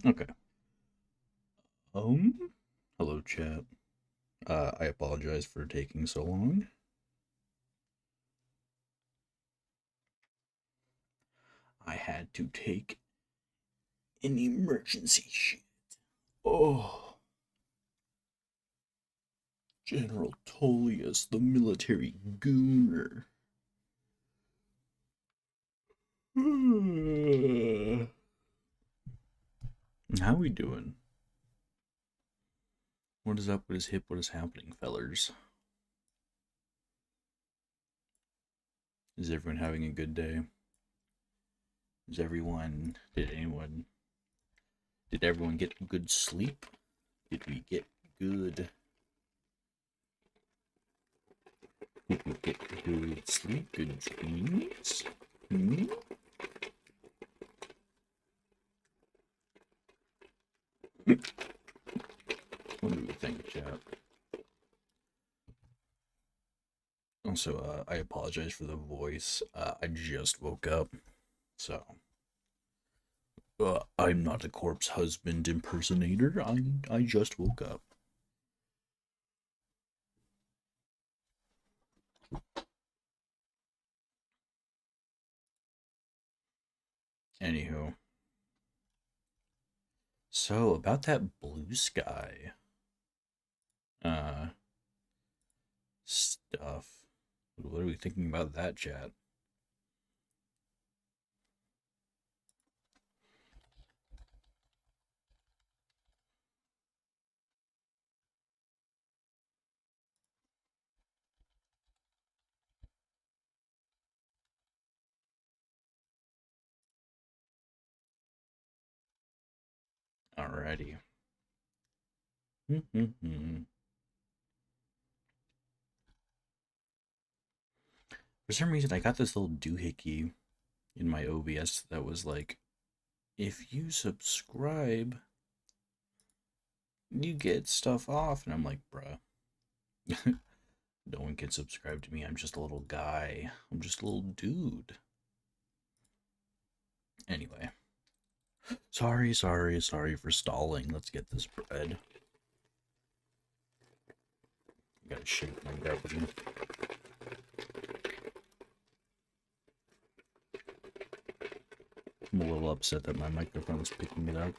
Okay. Hello, chat. I apologize for taking so long. I had to take an emergency shit. Oh. General Tullius, the military gooner. How we doing? What is up? What is hip? What is happening, fellers? Is everyone having a good day? Did everyone get good sleep? Did we get good sleep, good dreams? What do we think, chat? Also, I apologize for the voice. I just woke up, so I'm not a corpse husband impersonator. I just woke up. Anywho, so about that blue sky stuff. What are we thinking about that, chat? Alrighty. For some reason, I got this little doohickey in my OBS that was like, if you subscribe, you get stuff off. And I'm like, bruh, no one can subscribe to me. I'm just a little guy. I'm just a little dude. Anyway. Sorry for stalling. Let's get this bread. I gotta shake my gravity. I'm a little upset that my microphone is picking it up.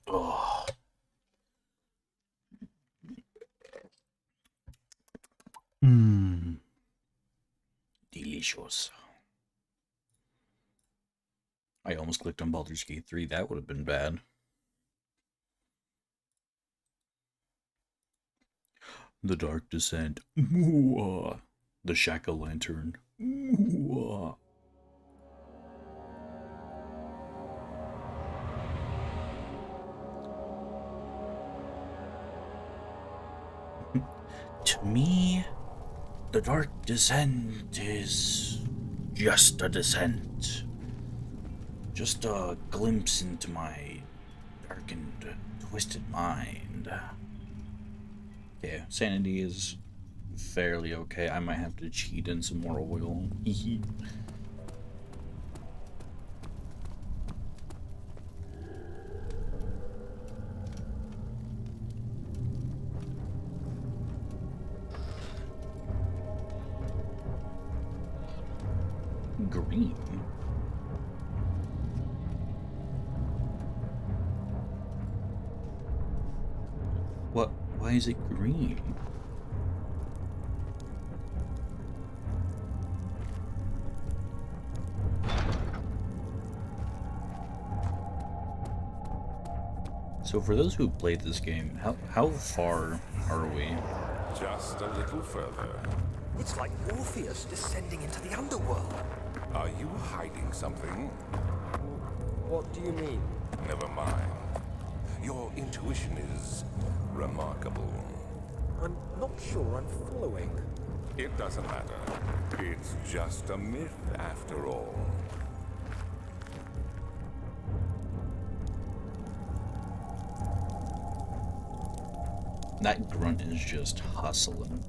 Oh. Delicious. I almost clicked on Baldur's Gate 3. That would have been bad. The Dark Descent. The Shack-O-Lantern. To me, the Dark Descent is just a descent. Just a glimpse into my darkened Twisted Mind. Okay, sanity is fairly okay. I might have to cheat in some more oil. Green. What? Why is it green? So for those who played this game, how far are we? Just a little further. It's like Orpheus descending into the underworld. Are you hiding something? What do you mean? Never mind. Your intuition is remarkable. I'm not sure I'm following. It doesn't matter. It's just a myth after all. That grunt is just hustling.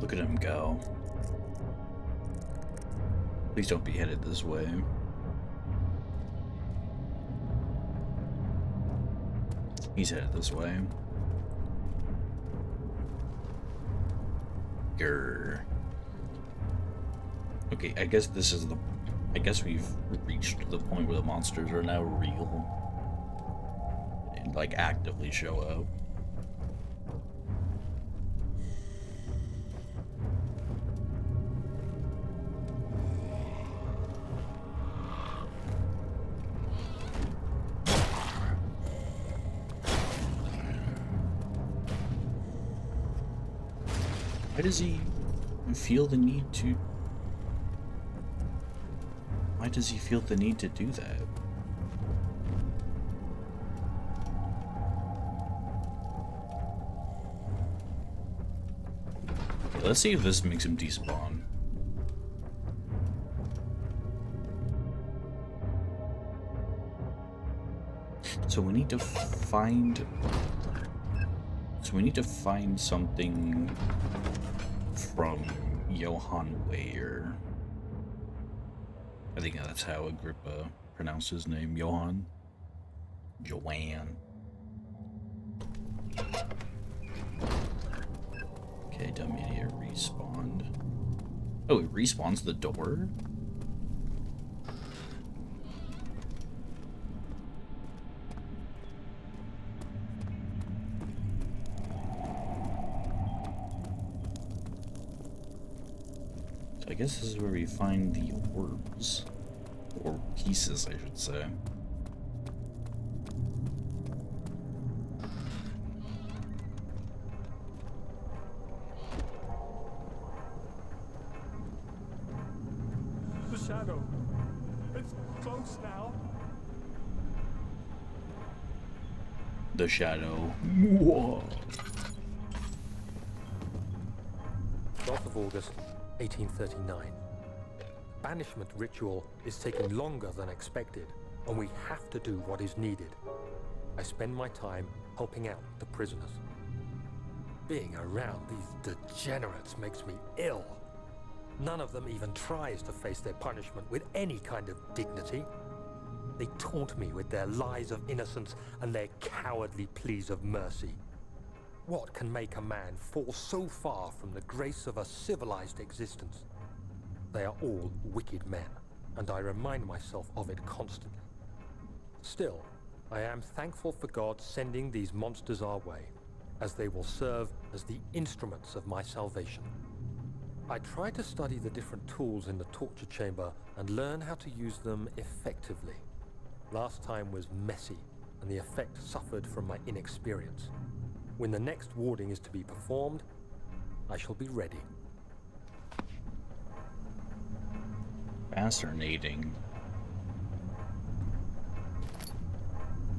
Look at him go. Please don't be headed this way. He's headed this way. Grr. Okay, I guess this is the... I guess we've reached the point where the monsters are now real. And, like, actively show up. Why does he feel the need to... Why does he feel the need to do that? Okay, let's see if this makes him despawn. So we need to find... So we need to find something from Johann Weyer. I think that's how Agrippa pronounced his name, Johann. Joanne. Okay, dumb idiot respawned. Oh, it respawns the door? I guess this is where we find the orbs. Or pieces, I should say. The shadow. It's close now. The shadow. Whoa. 12th of August, 1839. Banishment ritual is taking longer than expected, and we have to do what is needed. I spend my time helping out the prisoners. Being around these degenerates makes me ill. None of them even tries to face their punishment with any kind of dignity. They taunt me with their lies of innocence and their cowardly pleas of mercy. What can make a man fall so far from the grace of a civilized existence? They are all wicked men, and I remind myself of it constantly. Still, I am thankful for God sending these monsters our way, as they will serve as the instruments of my salvation. I try to study the different tools in the torture chamber and learn how to use them effectively. Last time was messy, and the effect suffered from my inexperience. When the next warding is to be performed, I shall be ready. Fascinating.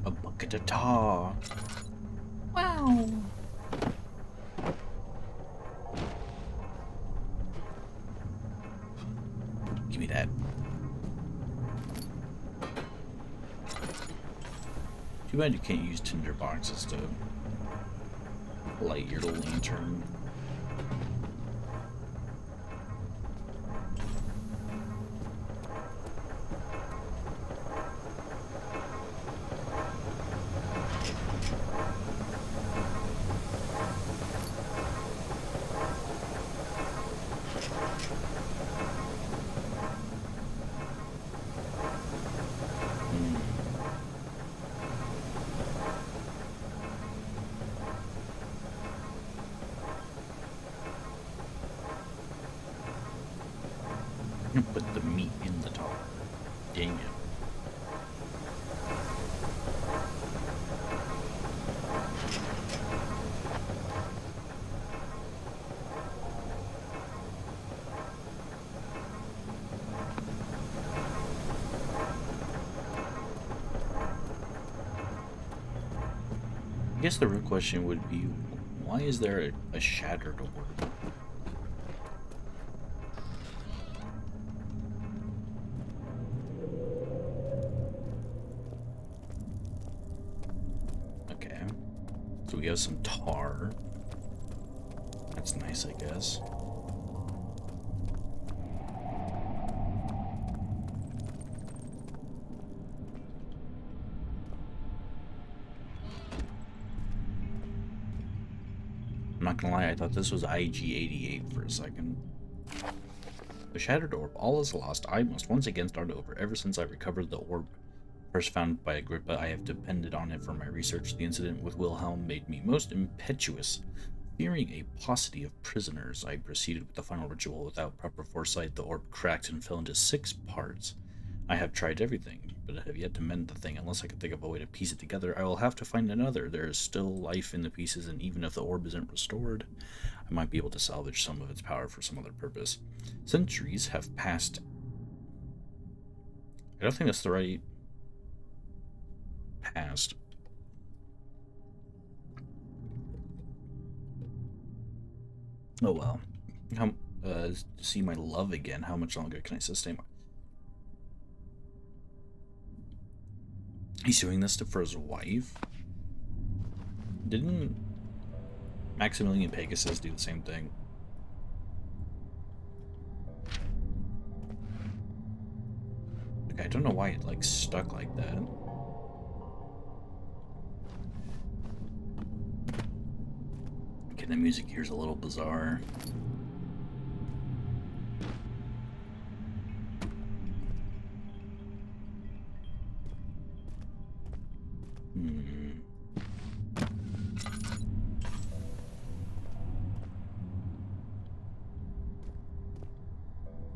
A bucket of tar. Wow. Give me that. Too bad you can't use tinder boxes to light your lantern. Put the meat in the tar. Dang it. I guess the real question would be, why is there a shattered orb? Okay, so we have some tar. That's nice, I guess. I'm not gonna lie, I thought this was IG-88 for a second. The shattered orb, all is lost. I must once again start over. Ever since I recovered the orb first found by Agrippa, I have depended on it for my research. The incident with Wilhelm made me most impetuous. Fearing a paucity of prisoners, I proceeded with the final ritual. Without proper foresight, the orb cracked and fell into 6 parts. I have tried everything, but I have yet to mend the thing. Unless I can think of a way to piece it together, I will have to find another. There is still life in the pieces, and even if the orb isn't restored, I might be able to salvage some of its power for some other purpose. Centuries have passed. I don't think that's the right past. Oh well. To see my love again. How much longer can I sustain my... He's doing this for his wife? Didn't Maximilian Pegasus do the same thing? Okay, I don't know why it like stuck like that. Okay, the music here's a little bizarre.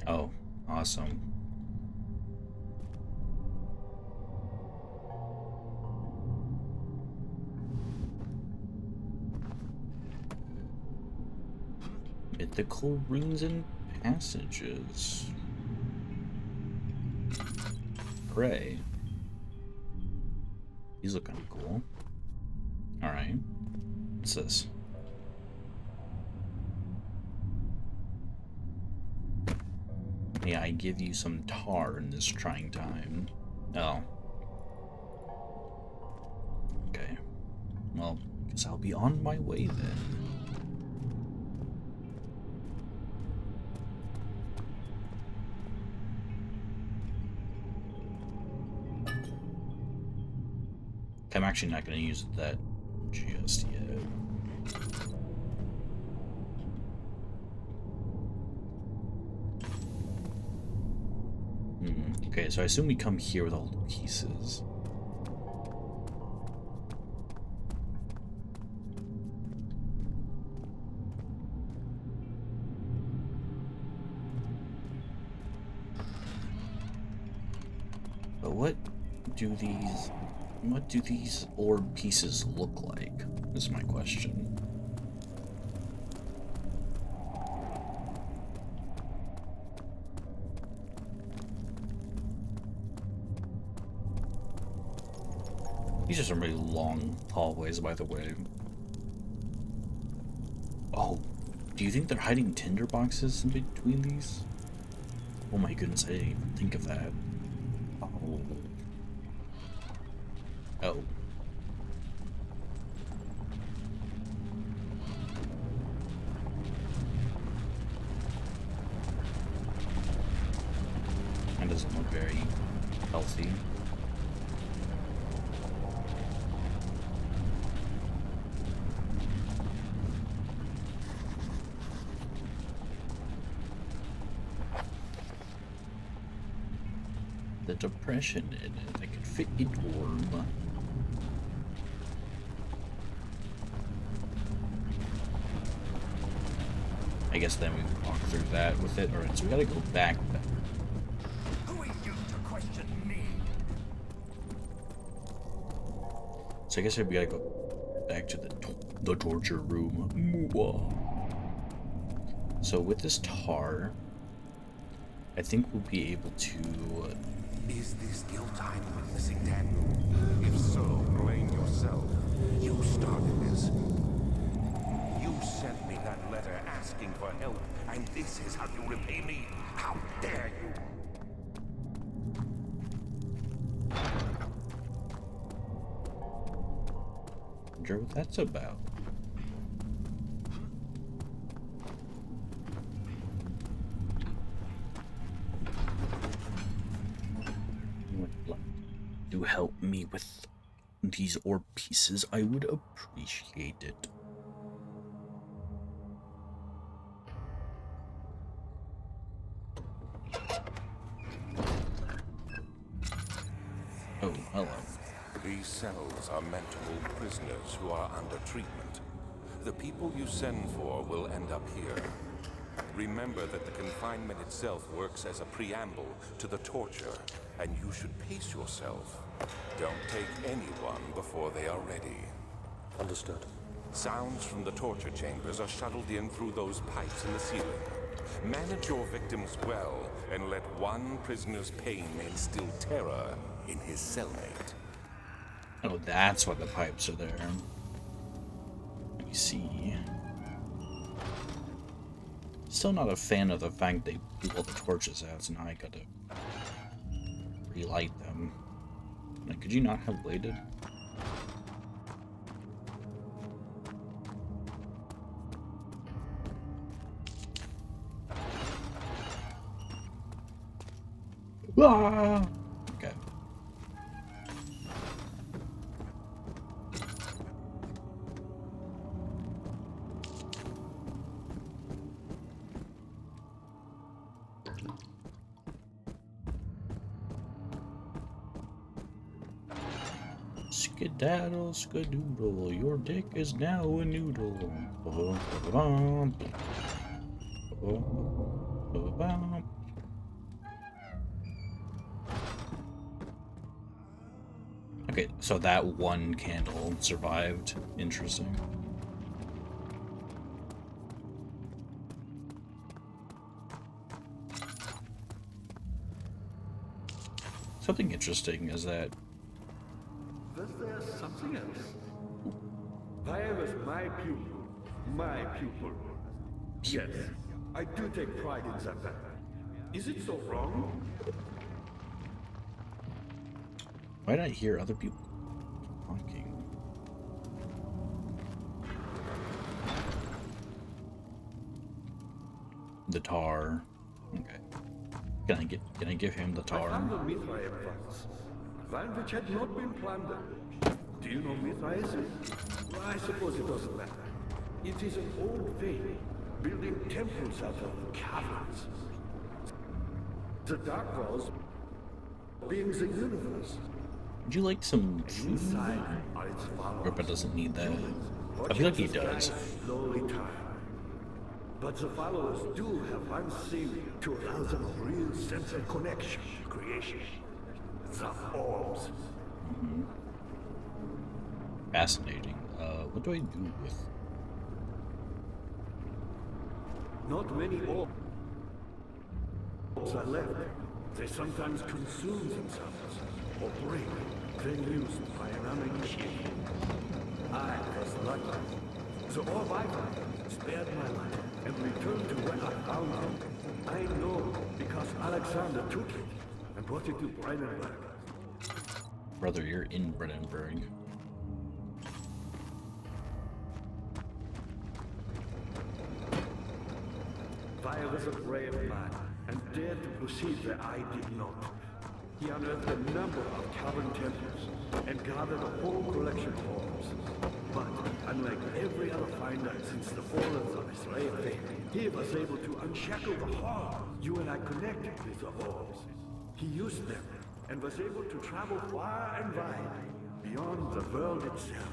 Oh, awesome. Mythical runes and passages. Hooray. These look kind of cool. Alright. What's this? May I give you some tar in this trying time? Oh. Okay. Well, guess I'll be on my way then. I'm actually not going to use that just yet. Okay, so I assume we come here with all the pieces. But what do these orb pieces look like? Is my question. These are some really long hallways, by the way. Oh, do you think they're hiding tinder boxes in between these? Oh my goodness, I didn't even think of that. Oh. Oh. not very healthy. The depression in it, I could fit a worm. I guess then we can walk through that with it. Alright, so we gotta go back then. Who are you to question me? So I guess we gotta go back to the torture room. Mwah. So with this tar, I think we'll be able to... Is this guilt I'm witnessing, Daniel? If so, blame yourself. You started this. You sent me that letter asking for help, and this is how you repay me? How dare you? wonder what that's about. To help me with these orb pieces, I would appreciate it. Oh, hello. These cells are meant to hold prisoners who are under treatment. The people you send for will end up here. Remember that the confinement itself works as a preamble to the torture, and you should pace yourself. Don't take anyone before they are ready. Understood. Sounds from the torture chambers are shuttled in through those pipes in the ceiling. Manage your victims well, and let one prisoner's pain instill terror in his cellmate. Oh, that's why the pipes are there. Let me see. Still not a fan of the fact they blew all the torches out, so now I gotta relight them. Like, could you not have waited? Ah! Okay. Skedaddle, skadoodle, your dick is now a noodle. Okay, so that one candle survived. Interesting. Something interesting is that Was there something else? Why was my pupil my pupil? Yes, I do take pride in that. Is it so wrong? why did I hear other people talking? The tar. Okay. Can I give him the I tar? found a Mithraeum once, one which had not been plundered. Do you know Mithraism? Well, I suppose it doesn't matter. It is an old faith, building temples out of caverns. The Dark Walls being the universe. Would you like some food? Inside are its followers. Ripper doesn't need that. Humans, I feel like he watching the does. sky slowly turn. But the followers do have one thing to allow them a real sense of connection to creation. The orbs. Fascinating. What do I do with? Not many orbs are left. They sometimes consume themselves or break, then used by an uninitiated. I was lucky. The orb I found spared my life and returned to where I found it. I know because Alexander took it and brought it to Brandenburg. Brother, you're in Brandenburg. I was a brave man and dared to proceed where I did not. He unearthed a number of cavern temples and gathered a whole collection of orbs. But unlike every other finder since the fall of the Ray of Fate, he was able to unshackle the heart. You and I connected with the orbs. He used them and was able to travel far and wide, beyond the world itself.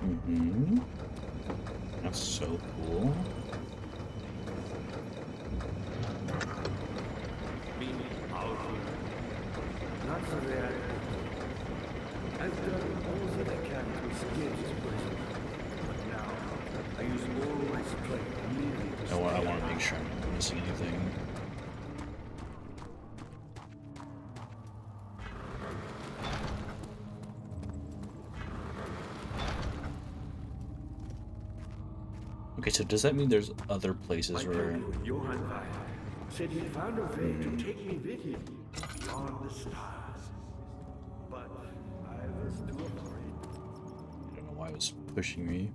Mm-hmm. That's so cool. Meaning powerful. Not so rare. I've done all that I can to escape his prison. But now, I use all my strength merely to I want to make sure I'm not missing anything. Okay, so does that mean there's other places where... Johann Weyer said he found a way to take me with him beyond the stars. But I was too afraid. I don't know why it was pushing me.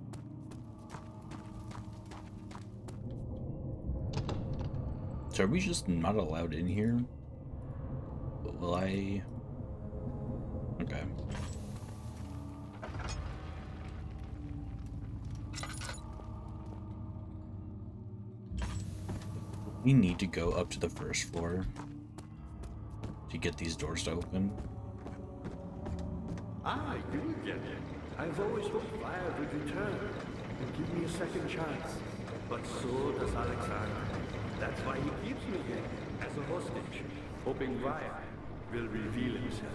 So are we just not allowed in here? Will I... Okay. We need to go up to the first floor to get these doors to open. Ah, you get it. I've always hoped Weyer would return and give me a second chance. But so does Alexander. That's why he keeps me here as a hostage, hoping Weyer will reveal himself.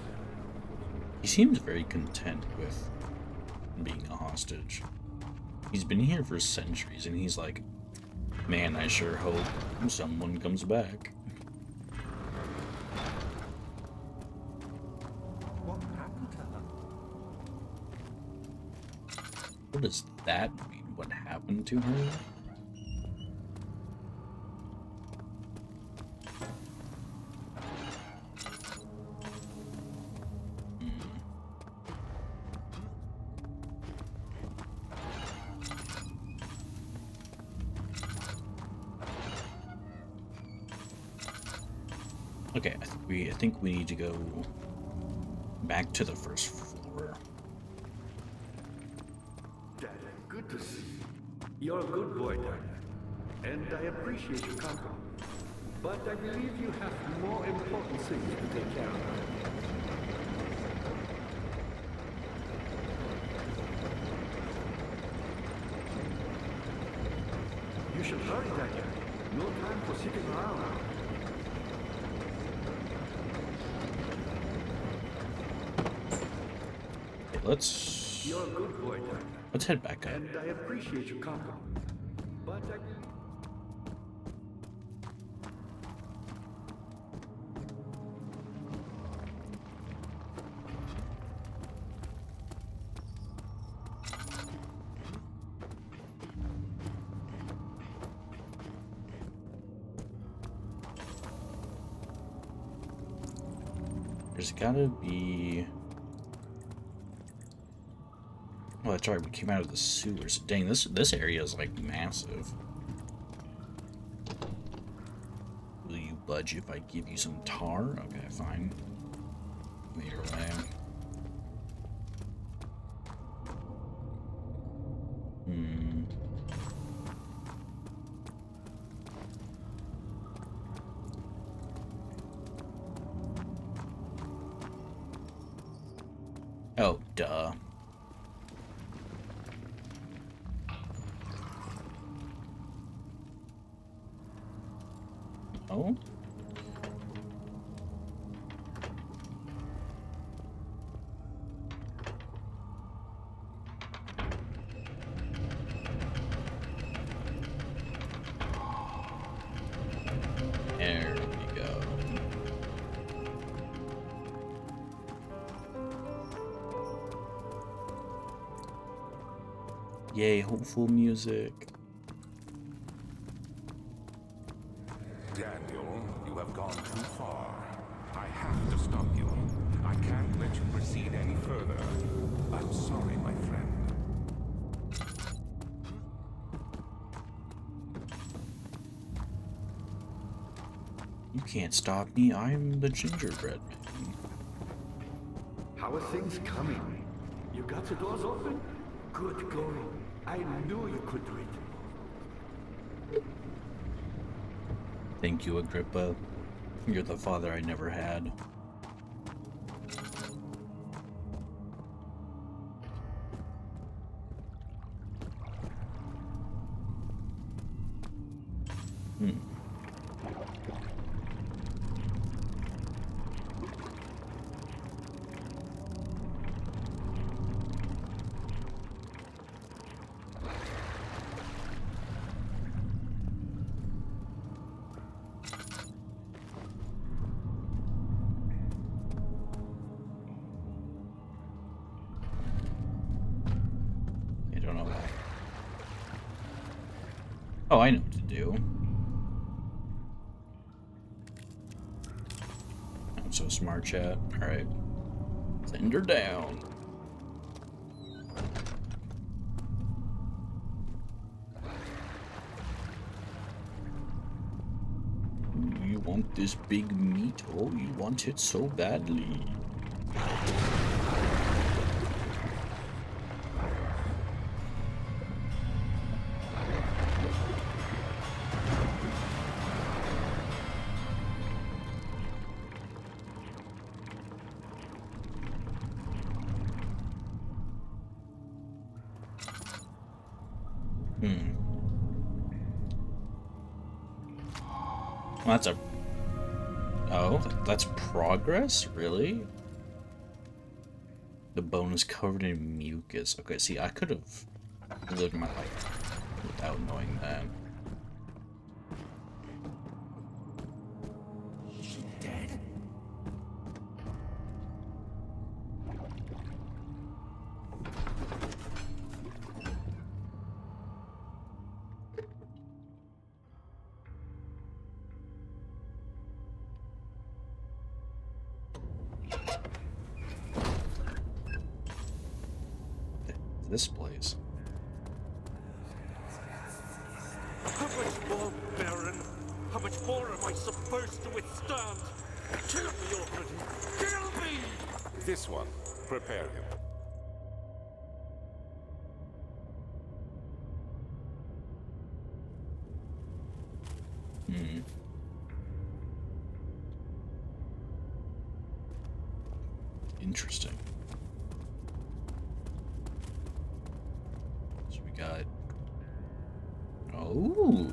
He seems very content with being a hostage. He's been here for centuries and he's like, man, I sure hope someone comes back. What happened to her? What does that mean? What happened to her? Okay, I think we need to go back to the first floor. Dad, good to see you. You're a good boy, Dad. And I appreciate your company. But I believe you have more important things to take care of. You should hurry, Daniel. No time for sitting around. Okay, let's You're a good boy, Daniel. let's head back up. And I appreciate your company. But I... There's gotta be... Oh, that's right, we came out of the sewers. Dang, this area is like massive. Will you budge if I give you some tar? Okay, fine. Lead her away. Oh, duh. Oh? There we go. Yay, hopeful music. Daniel, you have gone too far. I have to stop you. I can't let you proceed any further. I'm sorry, my friend. You can't stop me, I'm the gingerbread man. How are things coming? You got the doors open? Good going. I knew you could do it. Thank you, Agrippa. You're the father I never had. I don't know why. Oh, I know what to do. I'm so smart, chat. Alright. Send her down. You want this big meat? Oh, you want it so badly. Well, that's a... Oh, that's progress? Really? The bone is covered in mucus. Okay, see, I could have lived my life without knowing that. Dead? This place. How much more, Baron? How much more am I supposed to withstand? Kill me already! Kill me! This one. Prepare him. Interesting. So we got... Oh!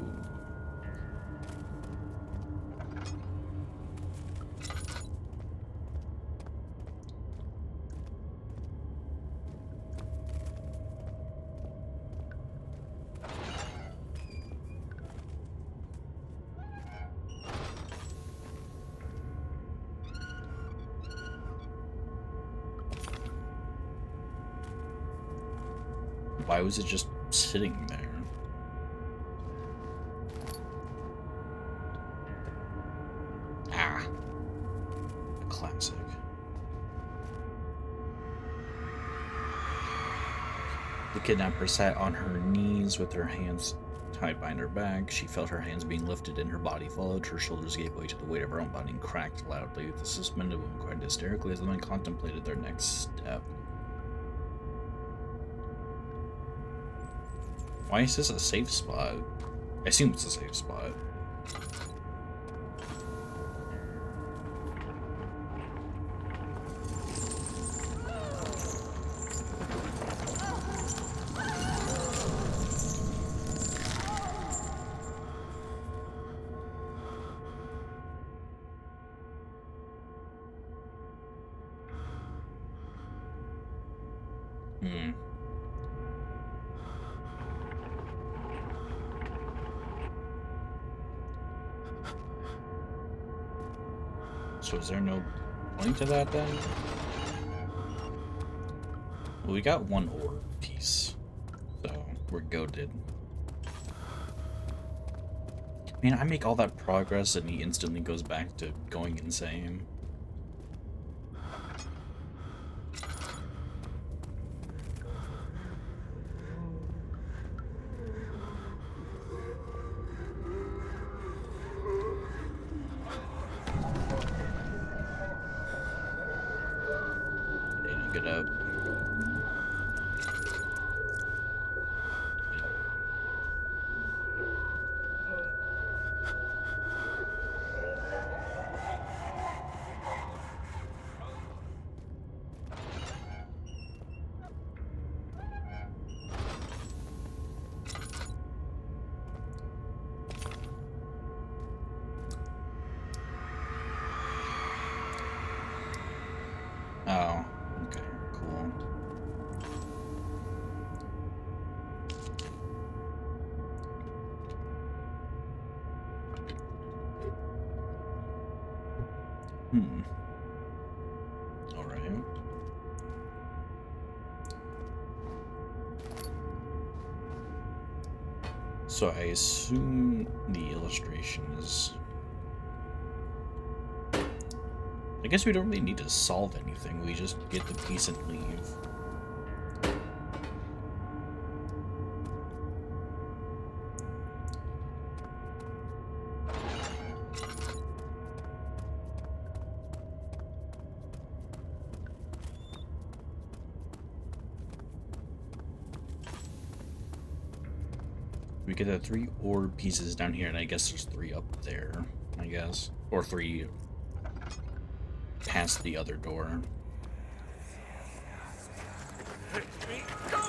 Why was it just sitting there? Ah. Classic. The kidnapper sat on her knees with her hands tied behind her back. She felt her hands being lifted and her body followed. Her shoulders gave way to the weight of her own body and cracked loudly. The suspended woman cried hysterically as the men contemplated their next step. Why is this a safe spot? I assume it's a safe spot. So is there no point to that then? Well, we got one ore piece, so we're goated. I mean, I make all that progress and he instantly goes back to going insane. it up. Oh, okay, cool. All right. So I assume the illustration is... I guess we don't really need to solve anything. We just get the piece and leave. We get the 3 orb pieces down here, and I guess there's 3 up there, I guess. Or 3 past the other door. Let me go,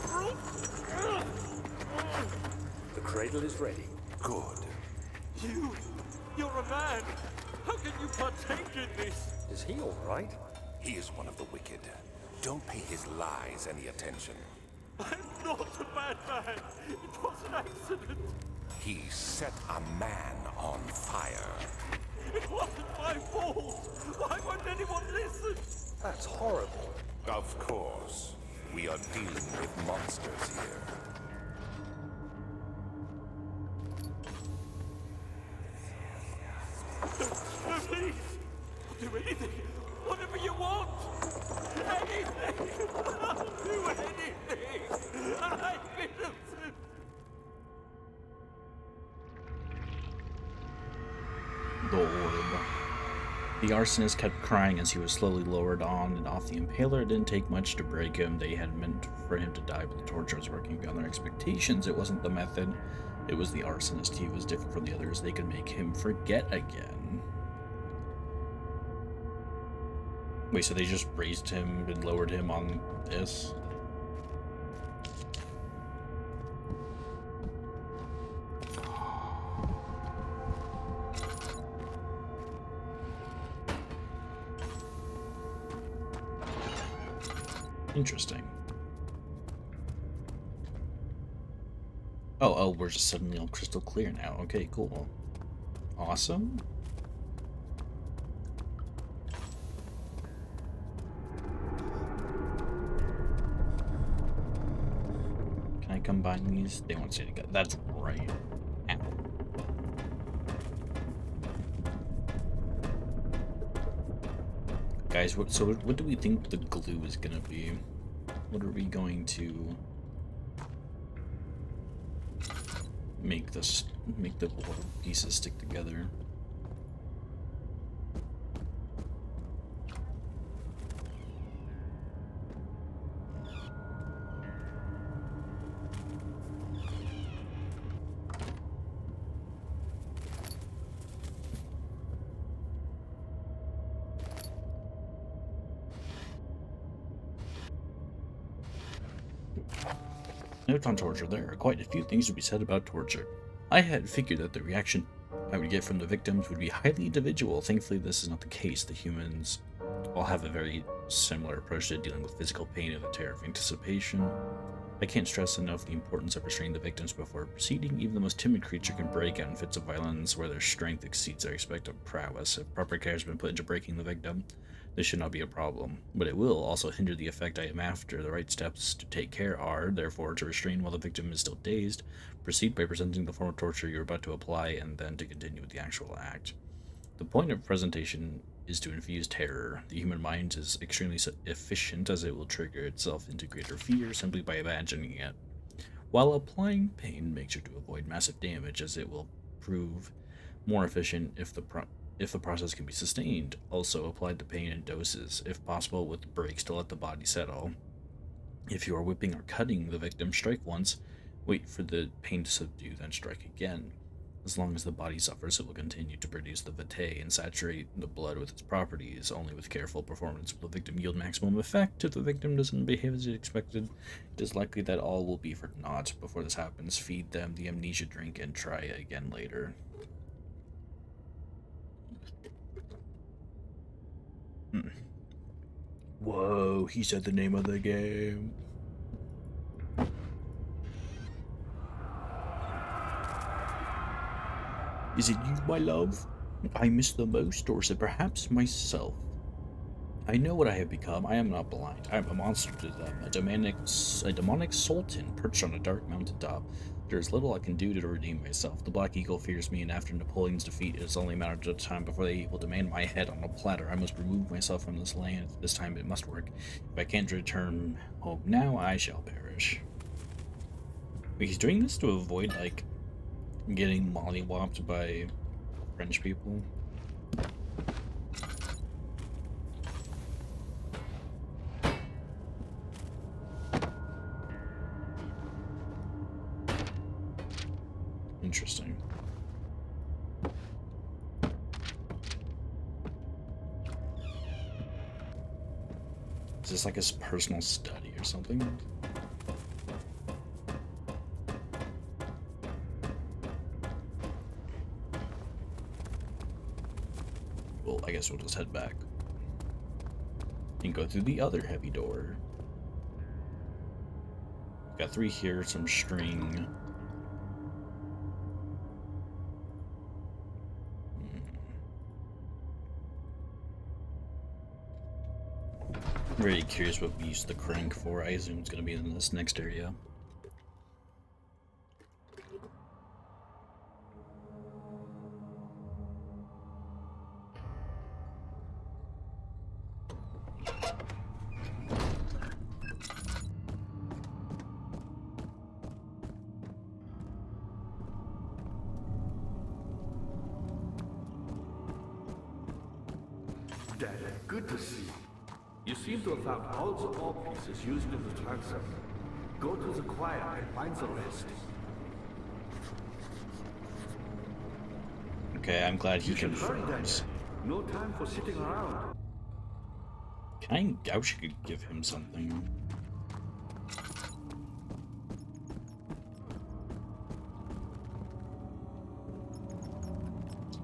brute! The cradle is ready. Good. You're a man. How can you partake in this? Is he all right? He is one of the wicked. Don't pay his lies any attention. I'm not a bad man. It was an accident. He set a man on fire. It wasn't my fault. Why won't anyone listen? That's horrible. Of course. We are dealing with monsters here. No, please. I'll do anything. Whatever you want. Anything. I'll do anything. I'm innocent. The orb. The arsonist kept crying as he was slowly lowered on and off the impaler. It didn't take much to break him. They had meant for him to die, but the torture was working beyond their expectations. It wasn't the method. It was the arsonist. He was different from the others. They could make him forget again. Wait, so they just raised him and lowered him on this? Interesting. Oh, we're just suddenly all crystal clear now. Okay, cool. Awesome. Can I combine these? They won't stay together. That's right. Ow. Guys, what do we think the glue is gonna be? What are we going to make the pieces stick together? Note on torture. There are quite a few things to be said about torture. I had figured that the reaction I would get from the victims would be highly individual. Thankfully, this is not the case. The humans all have a very similar approach to dealing with physical pain and the terror of anticipation. I can't stress enough the importance of restraining the victims before proceeding. Even the most timid creature can break out in fits of violence where their strength exceeds their expected prowess. If proper care has been put into breaking the victim, this should not be a problem, but it will also hinder the effect I am after. The right steps to take care are, therefore, to restrain while the victim is still dazed, proceed by presenting the form of torture you're about to apply, and then to continue with the actual act. The point of presentation is to infuse terror. The human mind is extremely efficient, as it will trigger itself into greater fear simply by imagining it, while applying pain makes sure to avoid massive damage, as it will prove more efficient if if the process can be sustained. Also, apply the pain in doses, if possible with breaks to let the body settle. If you are whipping or cutting the victim, strike once, wait for the pain to subdue, then strike again. As long as the body suffers, it will continue to produce the vitae and saturate the blood with its properties. Only with careful performance will the victim yield maximum effect. If the victim doesn't behave as expected, it is likely that all will be for naught. Before this happens, feed them the amnesia drink and try again later. Whoa, he said the name of the game. Is it you, my love? I miss the most, or is it perhaps myself? I know what I have become. I am not blind. I am a monster to them, a demonic sultan perched on a dark mountaintop. There is little I can do to redeem myself. The Black Eagle fears me, and after Napoleon's defeat, it is only a matter of time before they will demand my head on a platter. I must remove myself from this land. This time it must work. If I can't return home now, I shall perish. Wait, he's doing this to avoid, like, getting mollywopped by French people? Interesting. Is this like his personal study or something? Well, I guess we'll just head back and go through the other heavy door. Got 3 here, some string. I'm really curious what we use the crank for. I assume it's going to be in this next area. Dad, good to see you. You seem to have found all the ore pieces used in the transfer. Go to the choir and find the rest. Okay, I'm glad he You should hurry, Dad. confirms. No time for sitting around. Can I wish I could give him something.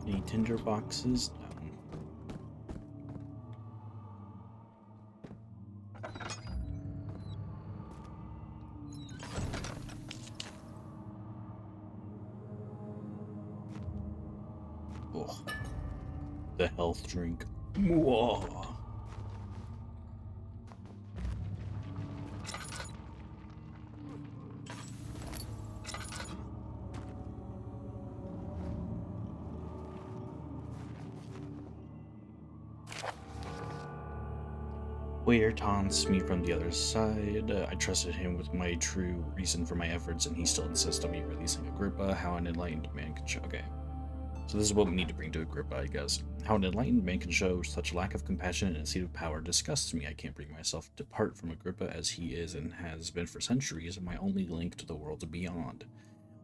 Any tinder boxes? No. Oh, the health drink. Whoa. Waiter taunts me from the other side. I trusted him with my true reason for my efforts, and he still insists on me releasing Agrippa. How an enlightened man can show. Okay. So this is what we need to bring to Agrippa, I guess. How an enlightened man can show such lack of compassion and a seat of power disgusts me. I can't bring myself to part from Agrippa as he is and has been for centuries, my only link to the world beyond.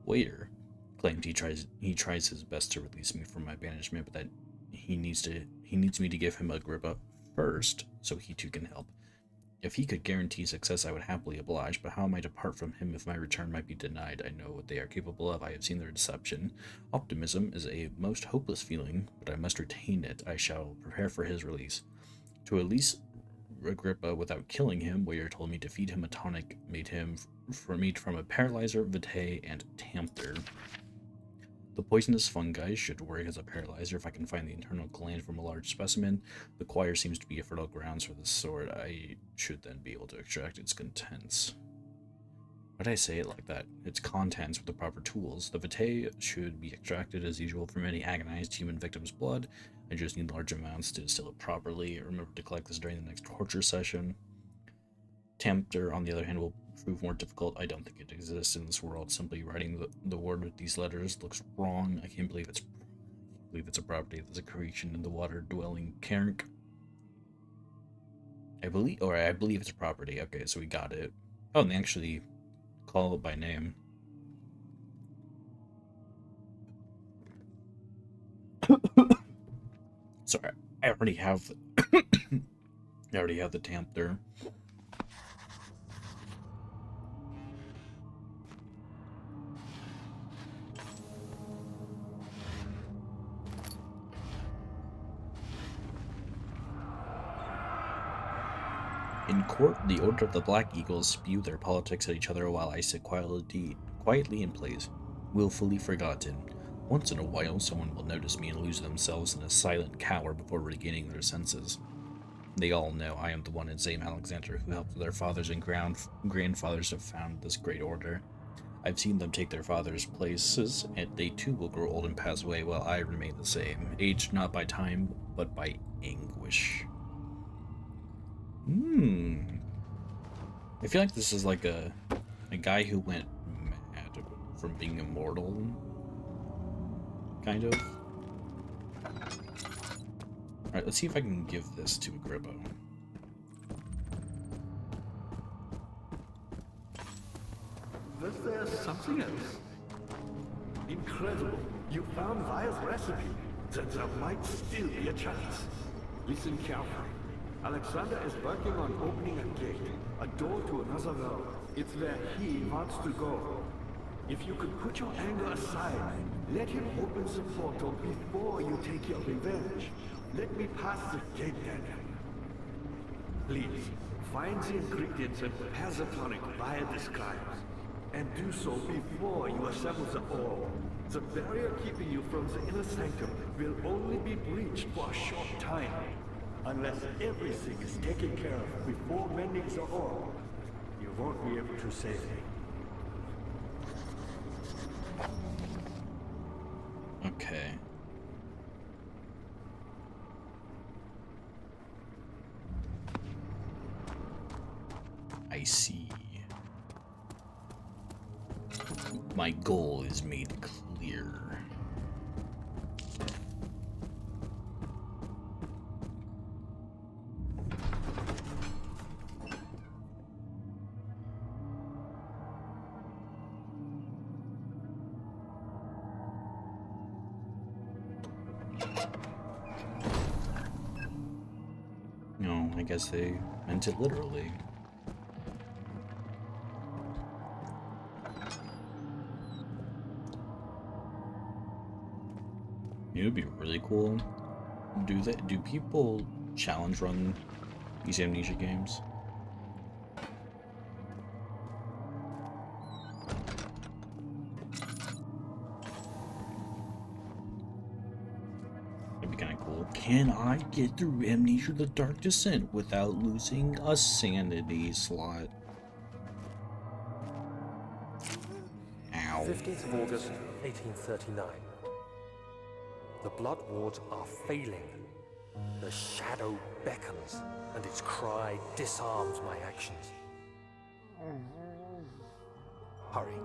Waiter claimed he tries his best to release me from my banishment, but that he needs me to give him Agrippa first, so he too can help. If he could guarantee success, I would happily oblige, but how am I to part from him if my return might be denied? I know what they are capable of. I have seen their deception. Optimism is a most hopeless feeling, but I must retain it. I shall prepare for his release. To release Agrippa without killing him, Waiter told me to feed him a tonic made from a paralyzer, vitae, and tamper. The poisonous fungi should work as a paralyzer if I can find the internal gland from a large specimen. The choir seems to be a fertile grounds for this sort. I should then be able to extract its contents. Why did I say it like that? Its contents with the proper tools. The vitae should be extracted as usual from any agonized human victim's blood. I just need large amounts to distill it properly. Remember to collect this during the next torture session. Tamper, on the other hand, will prove more difficult. I don't think it exists in this world. Simply writing the word with these letters looks wrong. I can't believe it's believe it's a property. There's a creation in the water-dwelling Cairn. I believe it's a property. Okay, so we got it. Oh, and they actually call it by name. Sorry, I already have the tamp there. In court, the Order of the Black Eagles spew their politics at each other while I sit quietly in place, willfully forgotten. Once in a while, someone will notice me and lose themselves in a silent cower before regaining their senses. They all know I am the one in Zame Alexander who helped their fathers and grandfathers to found this great order. I've seen them take their fathers' places, and they too will grow old and pass away while I remain the same, aged not by time, but by anguish. I feel like this is like a guy who went mad from being immortal, kind of. Alright, let's see if I can give this to Agrippa. Was there something else? Incredible. You found Vile's recipe. Then there might still be a chance. Listen carefully. Alexander is working on opening a gate, a door to another world. It's where he wants to go. If you could put your anger aside, let him open the portal before you take your revenge. Let me pass the gate, Daniel. Please, find the ingredients and prepare the tonic via describes. And do so before you assemble the orb. The barrier keeping you from the inner sanctum will only be breached for a short time. Unless everything is taken care of before mending the orb, you won't be able to save me. Okay. I see. My goal is made clear. No, I guess they meant it literally. It would be really cool. Do people challenge run these Amnesia games? That'd be kind of cool. Can I get through Amnesia: The Dark Descent without losing a sanity slot? Ow. 15th of August, 1839. The Blood Wards are failing. The shadow beckons, and its cry disarms my actions. Hurry.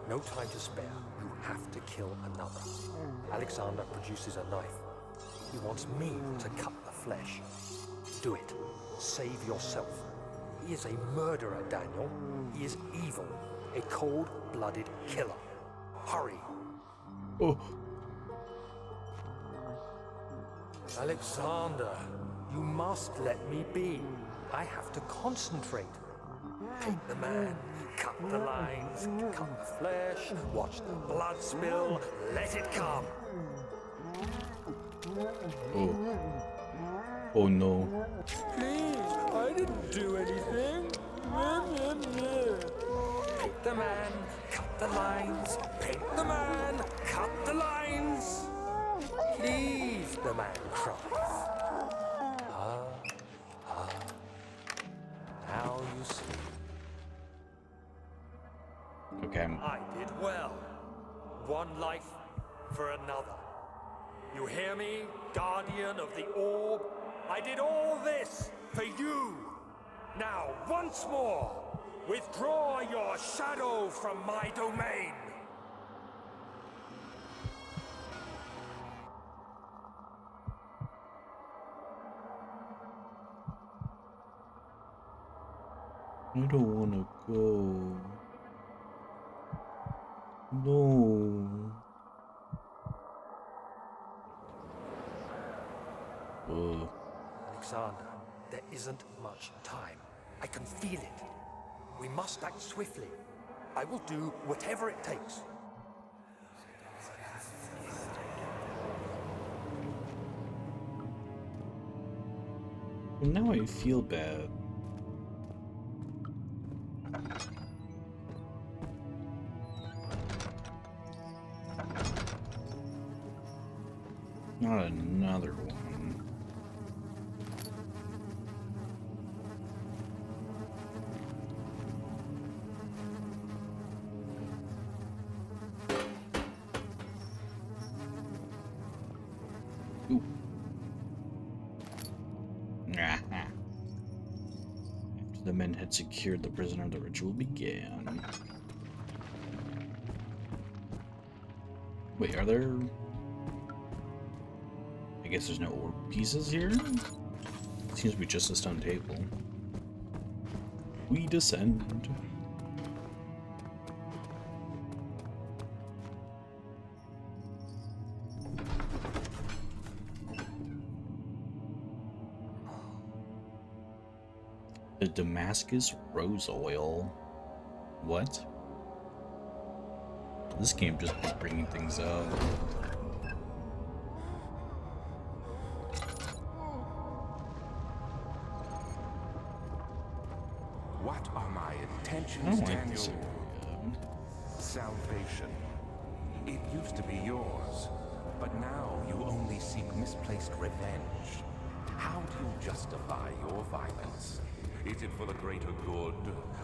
No time to spare. You have to kill another. Alexander produces a knife. He wants me to cut the flesh. Do it. Save yourself. He is a murderer, Daniel. He is evil. A cold-blooded killer. Hurry. Oh. Alexander, you must let me be. I have to concentrate. Take the man, cut the lines, cut the flesh, watch the blood spill, let it come. Oh. Oh no. Please, I didn't do anything. Paint the man, cut the lines. Paint the man, cut the lines. Please, the man cries. Now you see. Okay. I did well. One life for another. You hear me, guardian of the orb? I did all this for you. Now, once more, withdraw your shadow from my domain. I don't want to go. No. Alexander, there isn't much time. I can feel it. We must act swiftly. I will do whatever it takes. Now I feel bad. Not another one. Ooh. After the men had secured the prisoner, the ritual began. Wait, are there... I guess there's no orb pieces here? Seems to be just a stone table. We descend. The Damascus Rose Oil. What? This game just keeps bringing things up. What are my I intentions, don't like Daniel? this area. Salvation. It used to be yours, but now you only seek misplaced revenge. How do you justify your violence? Is it for the greater good?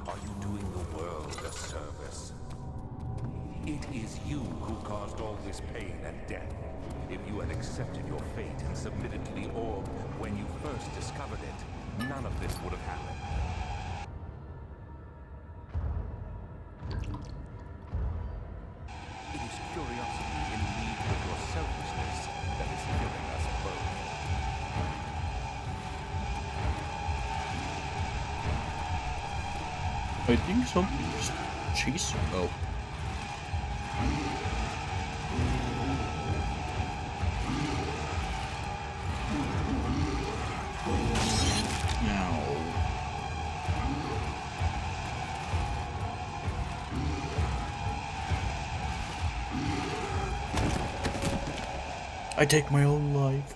Are you doing the world a service? It is you who caused all this pain and death. If you had accepted your fate and submitted to the orb when you first discovered it, none of this would have happened. It is curiosity in league with your selfishness that is killing us both. I think something's chasing. Oh. Ow. I take my own life.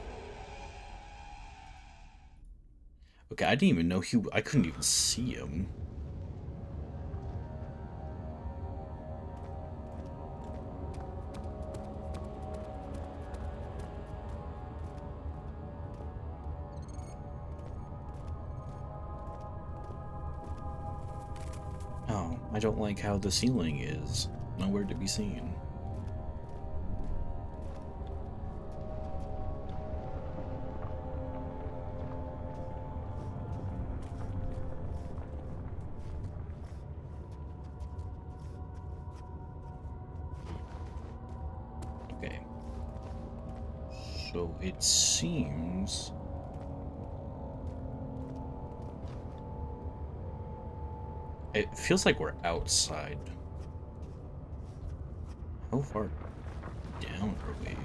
Okay, I didn't even know I couldn't even see him. Oh, I don't like how the ceiling is. Nowhere to be seen. Okay. So it seems... It feels like we're outside. How far down are we?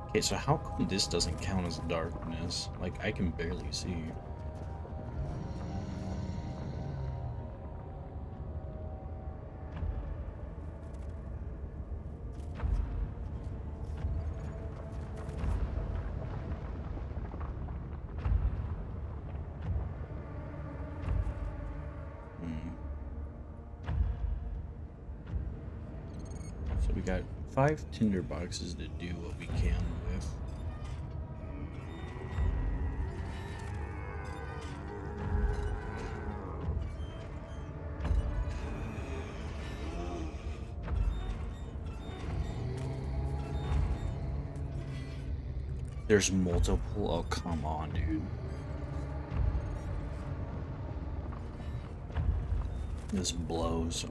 Okay, so how come this doesn't count as darkness? Like, I can barely see. So we got 5 tinder boxes to do what we can with. There's multiple. Oh, come on, dude. This blows.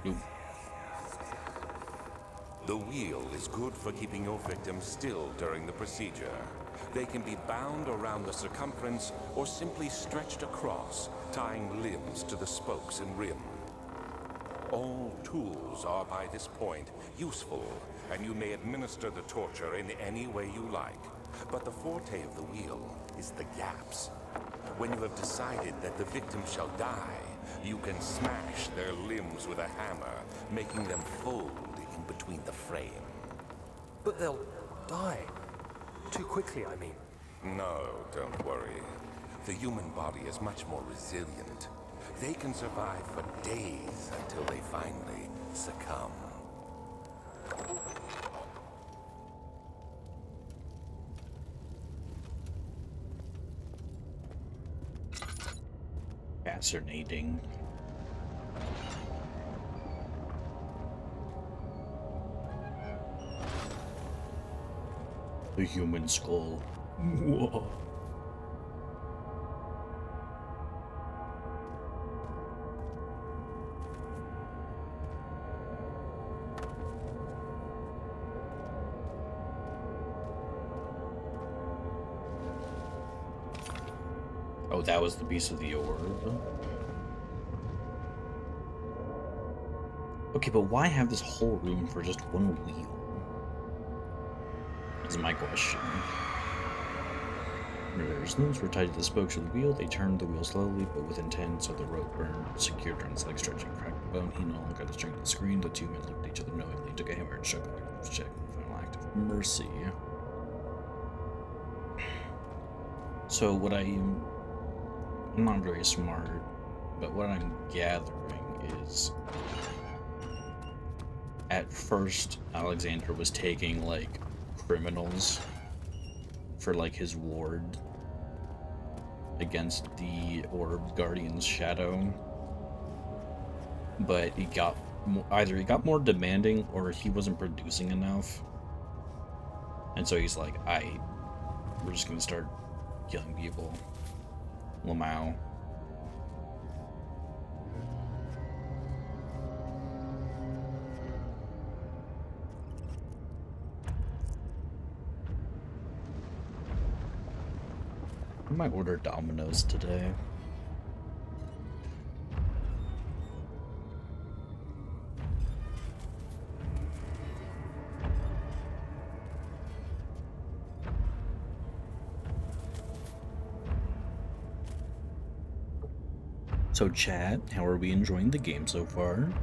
Ooh. The wheel is good for keeping your victims still during the procedure. They can be bound around the circumference or simply stretched across, tying limbs to the spokes and rim. All tools are by this point useful, and you may administer the torture in any way you like. But the forte of the wheel is the gaps. When you have decided that the victim shall die, you can smash their limbs with a hammer, making them fold in between the frame. But they'll die. Too quickly, I mean. No, don't worry. The human body is much more resilient. They can survive for days until they finally succumb. Fascinating. The human skull. Whoa. Oh, that was the piece of the orb. Okay, but why have this whole room for just one wheel? Is my question. There's limbs were tied to the spokes of the wheel. They turned the wheel slowly, but with intent, so the rope burned, secured around his leg, stretching, cracked the bone. He no longer had the strength to scream. The two men looked at each other knowingly, took a hammer and shook it to check the final act of mercy. So what I'm not very smart, but what I'm gathering is at first Alexander was taking like criminals for like his ward against the Orb Guardian's shadow, but he got either he got more demanding or he wasn't producing enough, and so he's like, we're just gonna start killing people. Lamau. I might order Domino's today. So chat, how are we enjoying the game so far?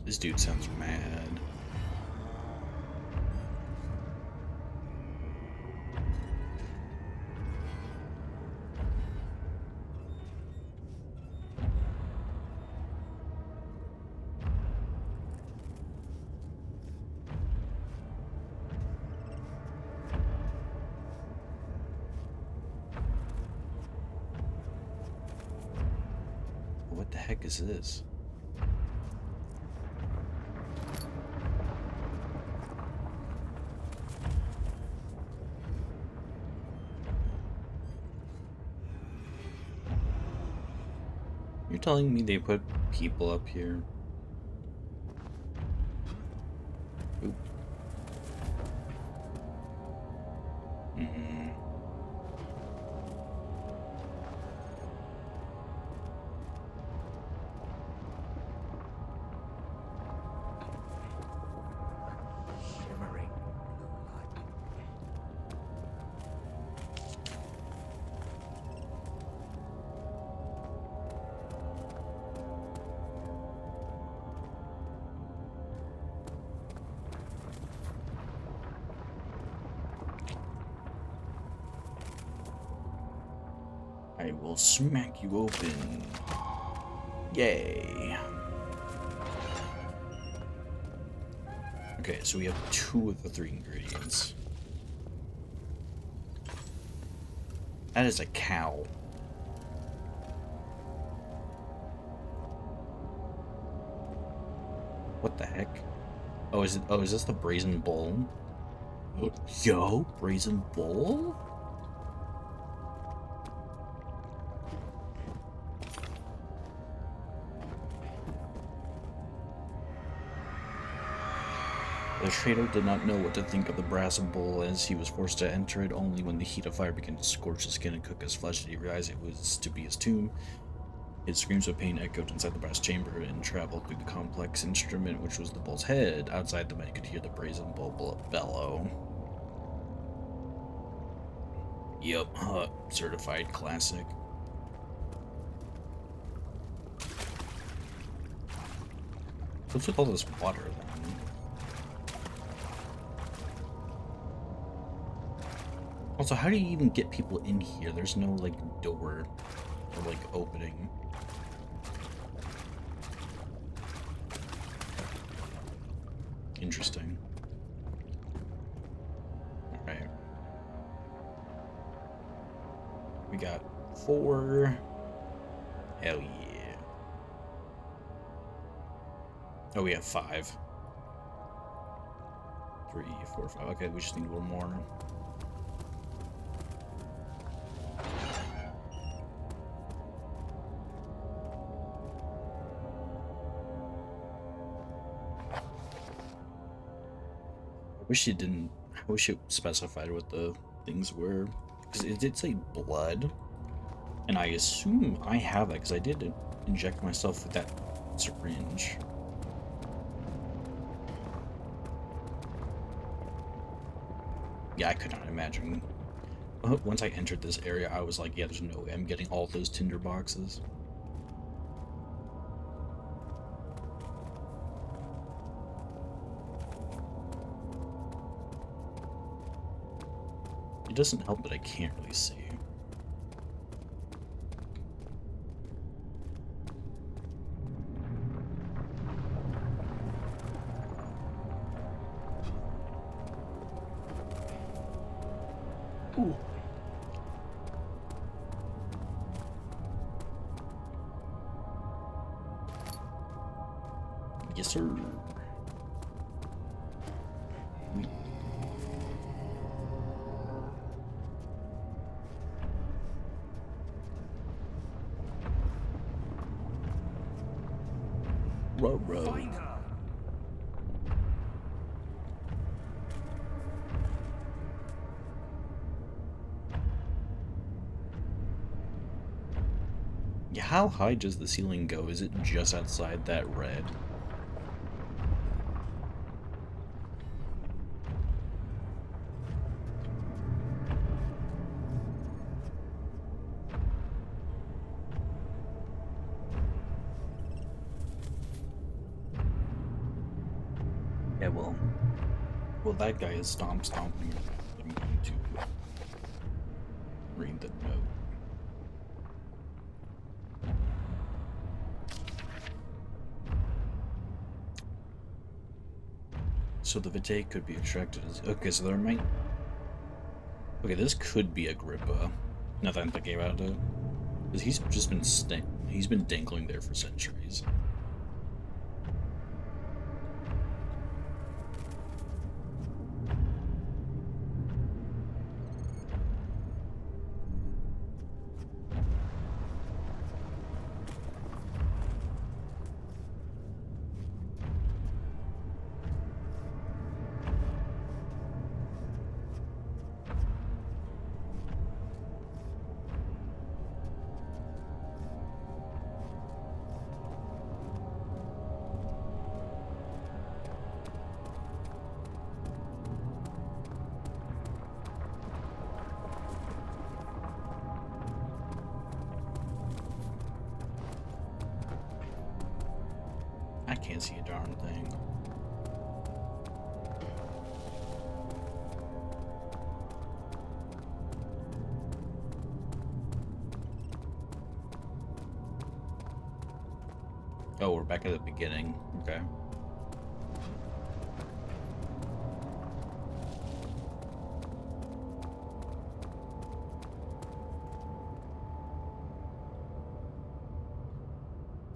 This dude sounds mad. What the heck is this? You're telling me they put people up here? Oop. I will smack you open. Yay. Okay, so we have 2 of the 3 ingredients. That is a cow. What the heck? Oh, is this the brazen bull? Yo, brazen bull? The trader did not know what to think of the brazen bull, as he was forced to enter it only when the heat of fire began to scorch his skin and cook his flesh. Did he realize it was to be his tomb? His screams of pain echoed inside the brass chamber and traveled through the complex instrument, which was the bull's head. Outside, the man could hear the brazen bull bellow. Yup, certified classic. What's with all this water, then? Also, how do you even get people in here? There's no, like, door or, like, opening. Interesting. Alright. We got 4. Hell yeah. Oh, we have 5. 3, 4, 5. Okay, we just need 1 more. I wish it specified what the things were, because it did say blood, and I assume I have that because I did inject myself with that syringe. Yeah, I could not imagine. Once I entered this area, I was like, yeah, there's no way I'm getting all those tinder boxes. It doesn't help that I can't really see. Ooh. Yes, sir. Find her. Yeah, how high does the ceiling go? Is it just outside that red? Yeah, well, that guy is stomping. I'm going to read the note. So the vitae could be extracted as... Okay, so there might... Okay, this could be Agrippa. Now that I'm thinking about it. Because he's just been he's been dangling there for centuries. I can't see a darn thing. back at the beginning. Okay.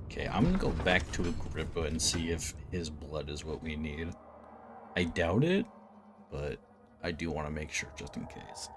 Okay, I'm gonna go back to Agrippa and see if his blood is what we need. I doubt it, but I do want to make sure just in case.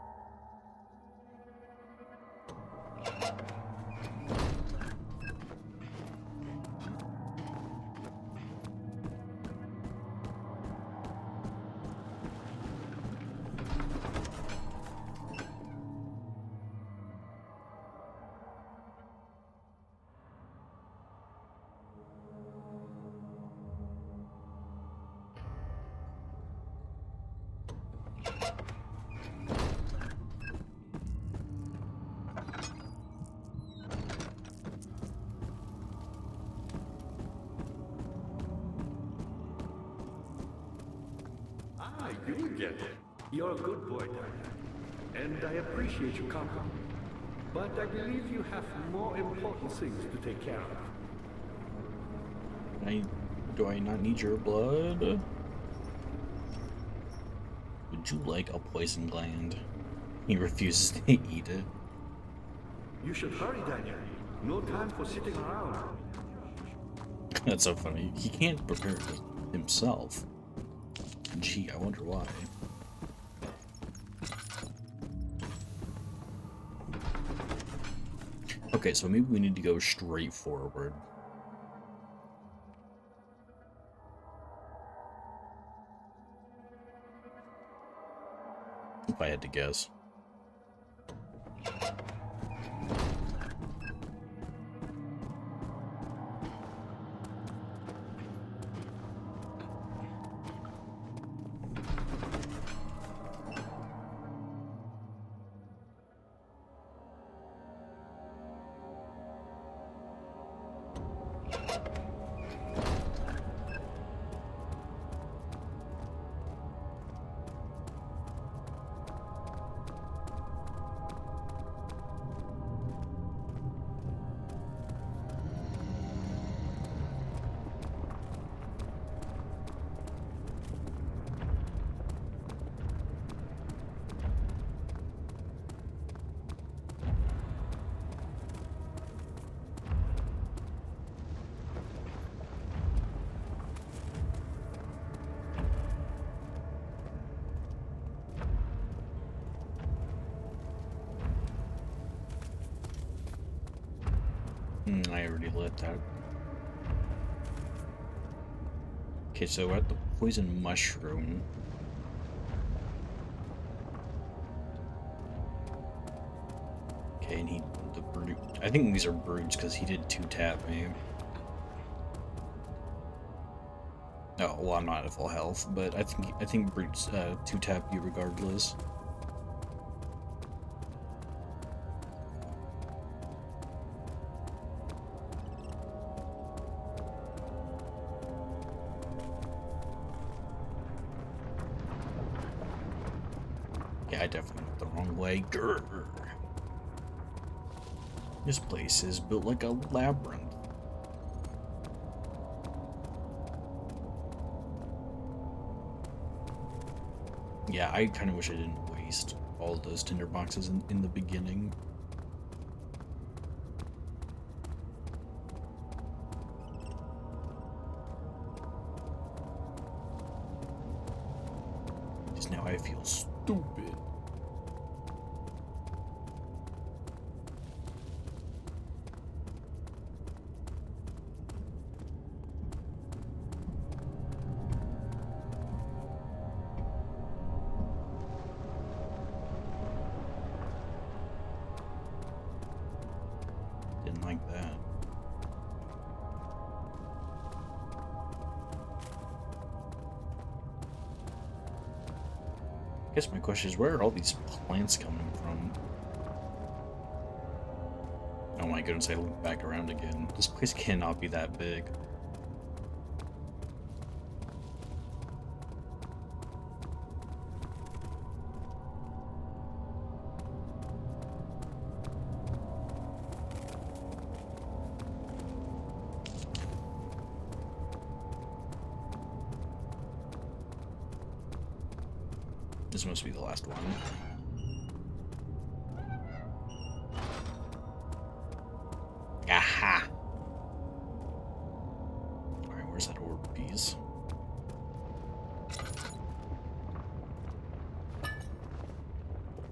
Ah, you get it. You're a good boy, Daniel. And I appreciate your company. But I believe you have more important things to take care of. Do I not need your blood? Would you like a poison gland? He refuses to eat it. You should hurry, Daniel. No time for sitting around. That's so funny. He can't prepare it himself. Gee, I wonder why. Okay, so maybe we need to go straight forward. If I had to guess. I already lit that. Okay, so we're at the poison mushroom. Okay, and the brute. I think these are brutes because he did 2-tap me. Oh, well, I'm not at full health, but I think brutes 2-tap you regardless. Yeah, I definitely went the wrong way. Grr. This place is built like a labyrinth. Yeah, I kind of wish I didn't waste all those tinder boxes in the beginning. Because now I feel stupid. Didn't like that. I guess my question is, where are all these plants coming from? Oh my goodness, I look back around again. This place cannot be that big. This must be the last one. Aha! Alright, where's that orb piece?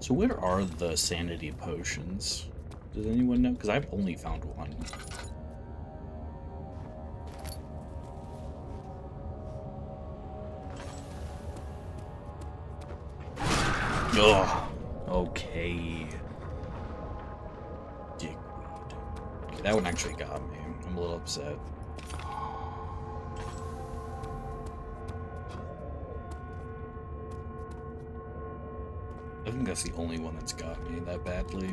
So where are the sanity potions? Does anyone know? Because I've only found one. Ugh. Okay. Dickweed. Okay, that one actually got me. I'm a little upset. I think that's the only one that's got me that badly.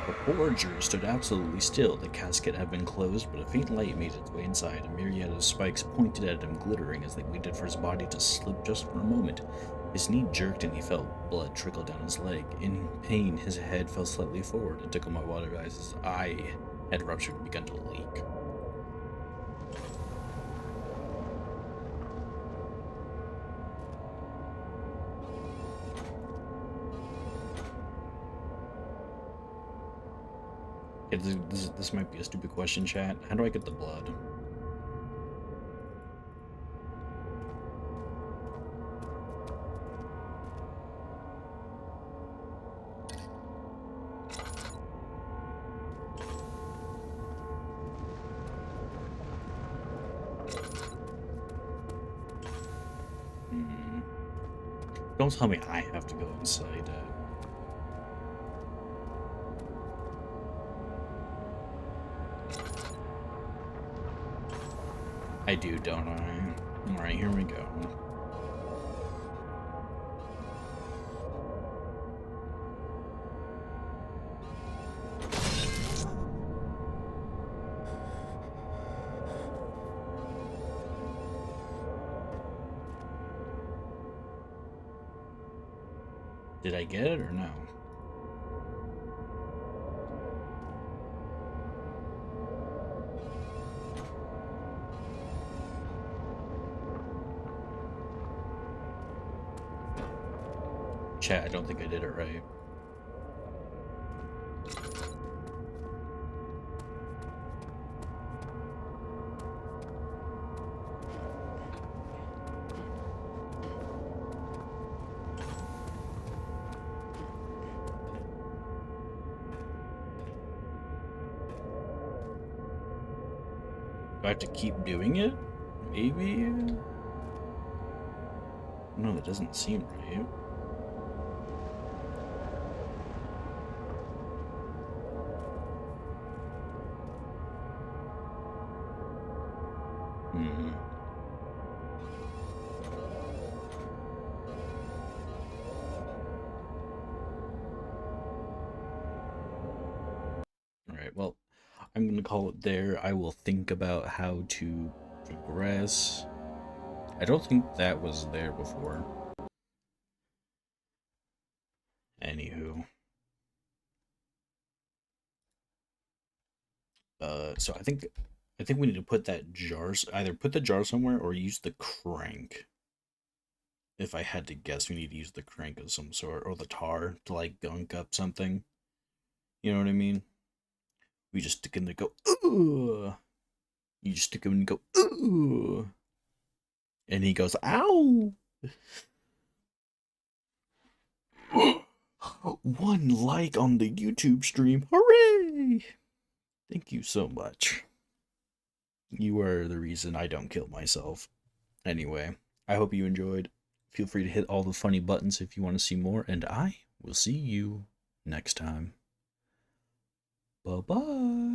The forger stood absolutely still. The casket had been closed, but a faint light made its way inside. A myriad of spikes pointed at him, glittering as they waited for his body to slip just for a moment. His knee jerked and he felt blood trickle down his leg. In pain, his head fell slightly forward and tickled my water as his eye had ruptured and begun to leak. Yeah, this might be a stupid question, chat. How do I get the blood? Don't tell me I have to go inside it. I do, don't I? Alright, here we go. Did I get it or no? Chat, I don't think I did it right. Do I have to keep doing it? Maybe? No, that doesn't seem right. Alright, well, I'm gonna call it there. I will think about how to progress. I don't think that was there before. Anywho. So I think we need to put that jar, either put the jar somewhere or use the crank. If I had to guess, we need to use the crank of some sort, or the tar to like gunk up something. You know what I mean? We just stick in there and go, ooh. You just stick him and go, ooh. And he goes, ow. 1 like on the YouTube stream. Hooray! Thank you so much. You are the reason I don't kill myself. Anyway, I hope you enjoyed. Feel free to hit all the funny buttons if you want to see more, and I will see you next time. Bye-bye.